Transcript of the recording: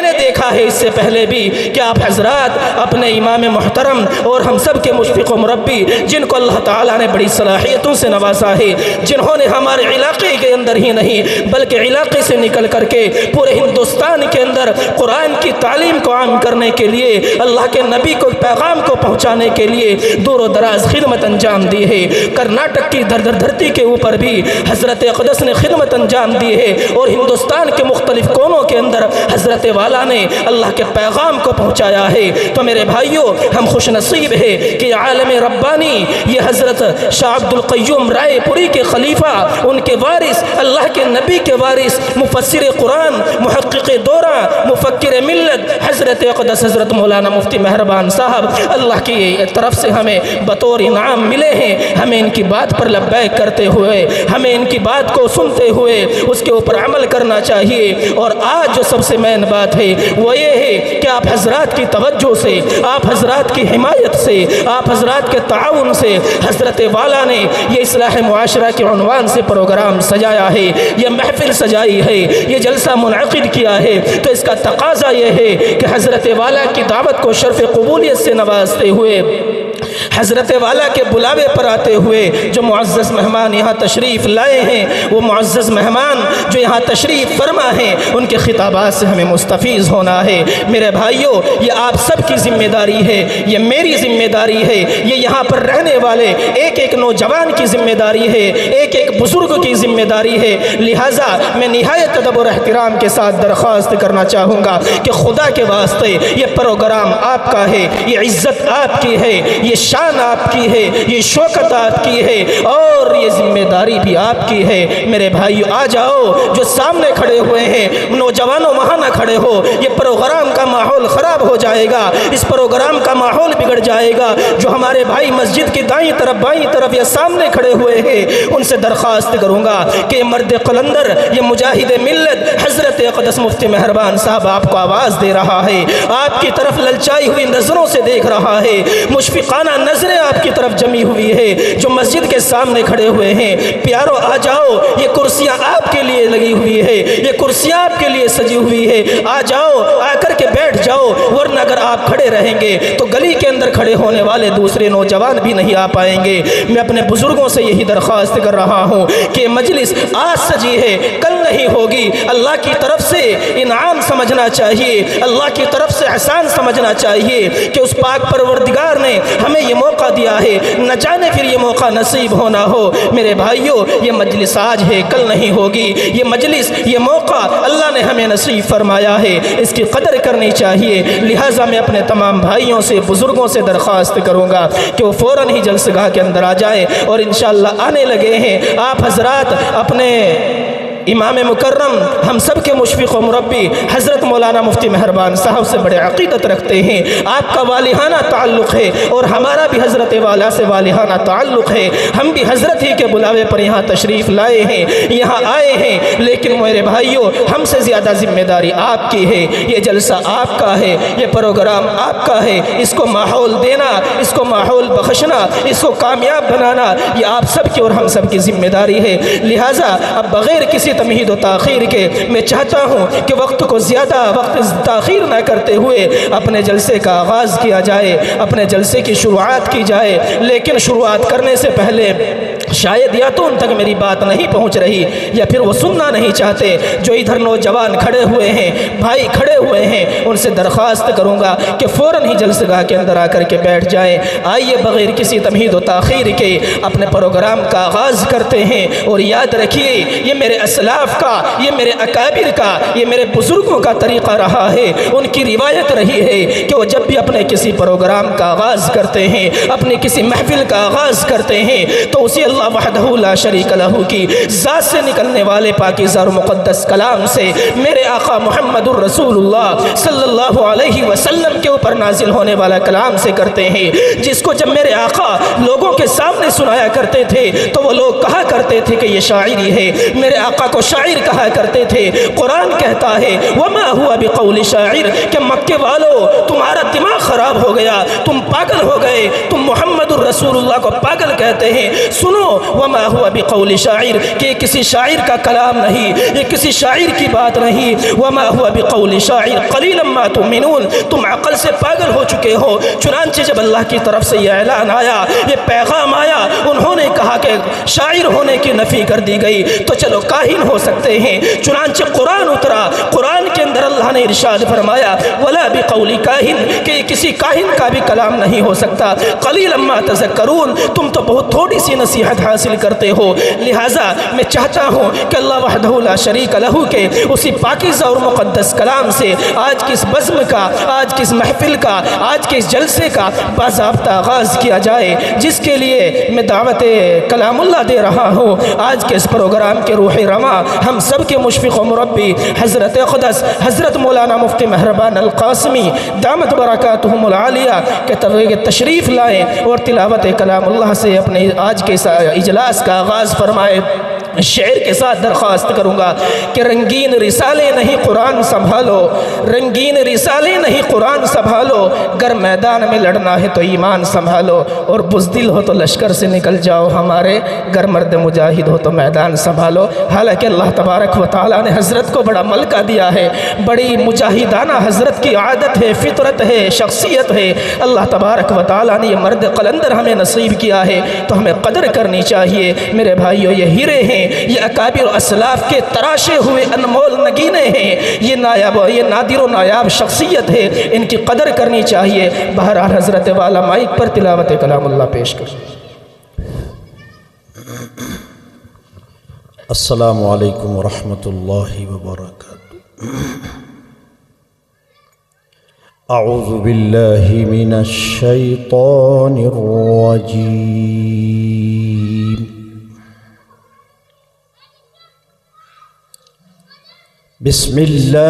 نے دیکھا ہے اس سے پہلے بھی کہ آپ حضرات اپنے امام محترم اور ہم سب کے مشفق و مربی، جن کو اللہ تعالیٰ نے بڑی صلاحیتوں سے نوازا ہے، جنہوں نے ہمارے علاقے کے اندر ہی نہیں بلکہ علاقے سے نکل کر کے پورے ہندوستان کے اندر قرآن کی تعلیم کو عام کرنے کے لیے، اللہ کے نبی کو پیغام کو پہنچانے کے لیے دور و دراز خدمت انجام دی ہے۔ کرناٹک کی دھرتی کے اوپر بھی حضرت اقدس نے خدمت انجام دی ہے، اور ہندوستان کے مختلف کونوں کے اندر حضرت والا نے اللہ کے پیغام کو پہنچایا ہے۔ تو میرے بھائیوں، ہم خوش نصیب ہے کہ عالم ربانی یہ حضرت شاہ عبد القیوم رائے پوری کے خلیفہ، ان کے وارث، اللہ کے نبی کے وارث، مفسر قرآن، محقق دورہ، مفکر ملت حضرت اقدس حضرت مولانا مفتی مہربان صاحب اللہ کی طرف سے ہمیں بطور انعام ملے ہیں۔ ہمیں ان کی بات پر لبیک کرتے ہوئے، ہمیں ان کی بات کو سنتے ہوئے اس کے اوپر عمل کرنا چاہیے۔ اور آج جو سب سے مین بات ہے وہ یہ ہے کہ آپ حضرات کی توجہ سے، آپ حضرات کی حمایت سے، آپ حضرات کے تعاون سے حضرت والا نے یہ اصلاح معاشرہ کے عنوان سے پروگرام سجایا ہے، یہ محفل سجائی ہے، یہ جلسہ منعقد کیا ہے۔ تو اس کا تقاضا یہ ہے کہ حضرت والا کی دعوت کو شرف قبولیت سے نوازتے ہوئے، حضرت والا کے بلاوے پر آتے ہوئے جو معزز مہمان یہاں تشریف لائے ہیں، وہ معزز مہمان جو یہاں تشریف فرما ہیں، ان کے خطابات سے ہمیں مستفیض ہونا ہے۔ میرے بھائیوں، یہ آپ سب کی ذمہ داری ہے، یہ میری ذمہ داری ہے، یہ یہاں پر رہنے والے ایک ایک نوجوان کی ذمہ داری ہے، ایک ایک بزرگ کی ذمہ داری ہے۔ لہٰذا میں نہایت ادب اور احترام کے ساتھ درخواست کرنا چاہوں گا کہ خدا کے واسطے یہ پروگرام آپ کا ہے، یہ عزت آپ کی ہے، یہ شان آپ کی ہے، یہ شوکت آپ کی ہے، اور یہ ذمہ داری بھی آپ کی ہے۔ میرے بھائیو، آ جاؤ، جو سامنے کھڑے ہوئے ہیں نوجوانوں وہاں نہ کھڑے ہو، یہ پروگرام کا ماحول خراب ہو جائے گا، اس پروگرام کا ماحول بگڑ جائے گا۔ جو ہمارے بھائی مسجد کی دائیں طرف بائیں طرف یا سامنے کھڑے ہوئے ہیں، ان سے درخواست کروں گا کہ مرد قلندر، یہ مجاہد ملت حضرت اقدس مفتی مہربان صاحب آپ کو آواز دے رہا ہے، آپ کی طرف للچائی ہوئی نظروں سے دیکھ رہا ہے، مشفقانہ نظریں آپ کی طرف جمی ہوئی ہے۔ جو مسجد کے سامنے کھڑے ہوئے ہیں، پیارو آ جاؤ، یہ کرسیاں آپ کے لیے لگی ہوئی ہے، یہ کرسیاں آپ کے لیے سجی ہوئی ہے، آ جاؤ، آ کر کے بیٹھ جاؤ، ورنہ اگر آپ کھڑے رہیں گے تو گلی کے اندر کھڑے ہونے والے دوسرے نوجوان بھی نہیں آ پائیں گے۔ میں اپنے بزرگوں سے یہی درخواست کر رہا ہوں کہ مجلس آج سجی ہے، کل نہیں ہوگی، اللہ کی طرف سے انعام سمجھنا چاہیے، اللہ کی طرف سے احسان سمجھنا چاہیے کہ اس پاک پروردگار نے ہمیں یہ موقع دیا ہے، نہ جانے پھر یہ موقع نصیب ہونا ہو۔ میرے بھائیوں، یہ مجلس آج ہے، کل نہیں ہوگی، یہ مجلس، یہ موقع اللہ نے ہمیں نصیب فرمایا ہے، اس کی قدر کرنی چاہیے۔ لہٰذا میں اپنے تمام بھائیوں سے، بزرگوں سے درخواست کروں گا کہ وہ فوراً ہی جلسگاہ کے اندر آ جائیں، اور انشاءاللہ آنے لگے ہیں۔ آپ حضرات اپنے امام مکرم، ہم سب کے مشفق و مربی حضرت مولانا مفتی مہربان صاحب سے بڑے عقیدت رکھتے ہیں، آپ کا والہانہ تعلق ہے، اور ہمارا بھی حضرت والا سے والہانہ تعلق ہے۔ ہم بھی حضرت ہی کے بلاوے پر یہاں تشریف لائے ہیں، یہاں آئے ہیں، لیکن میرے بھائیوں، ہم سے زیادہ ذمہ داری آپ کی ہے، یہ جلسہ آپ کا ہے، یہ پروگرام آپ کا ہے، اس کو ماحول دینا، اس کو ماحول بخشنا، اس کو کامیاب بنانا، یہ آپ سب کی اور ہم سب کی ذمہ داری ہے۔ لہٰذا اب بغیر کسی تمہید و تاخیر کے میں چاہتا ہوں کہ وقت کو زیادہ تاخیر نہ کرتے ہوئے اپنے جلسے کا آغاز کیا جائے، اپنے جلسے کی شروعات کی جائے۔ لیکن شروعات کرنے سے پہلے شاید یا تو ان تک میری بات نہیں پہنچ رہی، یا پھر وہ سننا نہیں چاہتے، جو ادھر نوجوان کھڑے ہوئے ہیں، بھائی کھڑے ہوئے ہیں، ان سے درخواست کروں گا کہ فوراً ہی جلسگاہ کے اندر آ کر کے بیٹھ جائیں۔ آئیے بغیر کسی تمہید و تاخیر کے اپنے پروگرام کا آغاز کرتے ہیں، اور یاد رکھیے یہ میرے اسلاف کا، یہ میرے اکابر کا، یہ میرے بزرگوں کا طریقہ رہا ہے، ان کی روایت رہی ہے کہ وہ جب بھی اپنے کسی پروگرام کا آغاز کرتے ہیں، اپنے کسی محفل کا آغاز کرتے ہیں، تو اسی اللہ وحدہ لا شریک لہ کی ذات سے نکلنے والے پاکیزہ اور مقدس کلام سے میرے آقا محمد الرسول اللہ صلی اللہ علیہ وسلم کے اوپر نازل ہونے والا کلام سے کرتے ہیں، جس کو جب میرے آقا لوگوں کے سامنے سنایا کرتے تھے تو وہ لوگ کہا کرتے تھے کہ یہ شاعری ہے، میرے آقا کو شاعر کہا کرتے تھے۔ قرآن کہتا ہے وما ہوا بقول شاعر، کہ مکے والو تمہارا دماغ خراب ہو گیا، تم پاگل ہو گئے، تم محمد الرسول اللہ کو پاگل کہتے ہیں۔ سنو سنو وما هو بقول شاعر کہ یہ کسی شاعر کا کلام نہیں، یہ کسی شاعر کی بات نہیں، وما هو بقول شاعر قلیلا ما تؤمنون، تم عقل سے پاگل ہو چکے ہو۔ چنانچہ جب اللہ کی طرف سے یہ اعلان آیا، یہ پیغام آیا، انہوں نے کہا کہ شاعر ہونے کی نفی کر دی گئی، تو چلو کاہن ہو سکتے ہیں۔ چنانچہ قرآن اترا، قرآن کے اندر اللہ نے ارشاد فرمایا ولا بقول کاہن، کہ یہ کسی کاہن کا بھی کلام نہیں ہو سکتا۔ قلیلا ما تذکرون، تم تو بہت تھوڑی سی نصیحت حاصل کرتے ہو۔ لہٰذا میں چاہتا ہوں کہ اللہ وحدہ لا شریک لہ کے اسی پاکیزہ اور مقدس کلام سے آج کی اس بزم کا، آج کی اس محفل کا، آج کے اس جلسے کا باضابطہ آغاز کیا جائے، جس کے لیے میں دعوت کلام اللہ دے رہا ہوں۔ آج کے اس پروگرام کے روح رواں ہم سب کے مشفق و مربی حضرت اقدس حضرت مولانا مفتی مہربان القاسمی دامت برکاتہم العالیہ کے تشریف لائیں اور تلاوت کلام اللہ سے اپنے آج کے اس اجلاس کا آغاز فرمائے۔ شعر کے ساتھ درخواست کروں گا کہ رنگین رسالے نہیں قرآن سنبھالو، رنگین رسالے نہیں قرآن سنبھالو، گر میدان میں لڑنا ہے تو ایمان سنبھالو، اور بزدل ہو تو لشکر سے نکل جاؤ ہمارے، گر مرد مجاہد ہو تو میدان سنبھالو۔ حالانکہ اللہ تبارک و تعالیٰ نے حضرت کو بڑا ملکہ دیا ہے، بڑی مجاہدانہ حضرت کی عادت ہے، فطرت ہے، شخصیت ہے۔ اللہ تبارک و تعالیٰ نے یہ مرد قلندر ہمیں نصیب کیا ہے تو ہمیں قدر کرنی چاہیے۔ میرے بھائیو، یہ ہیرے ہیں، یہ اکابر و اسلاف کے تراشے ہوئے انمول نگینے ہیں، یہ نادر و نایاب شخصیت ہے، ان کی قدر کرنی چاہیے۔ بہرحال حضرت والا مائک پر تلاوت کلام اللہ پیش کر۔ السلام علیکم ورحمۃ اللہ وبرکاتہ۔ اعوذ باللہ من الشیطان الرجیم۔ بسم اللہ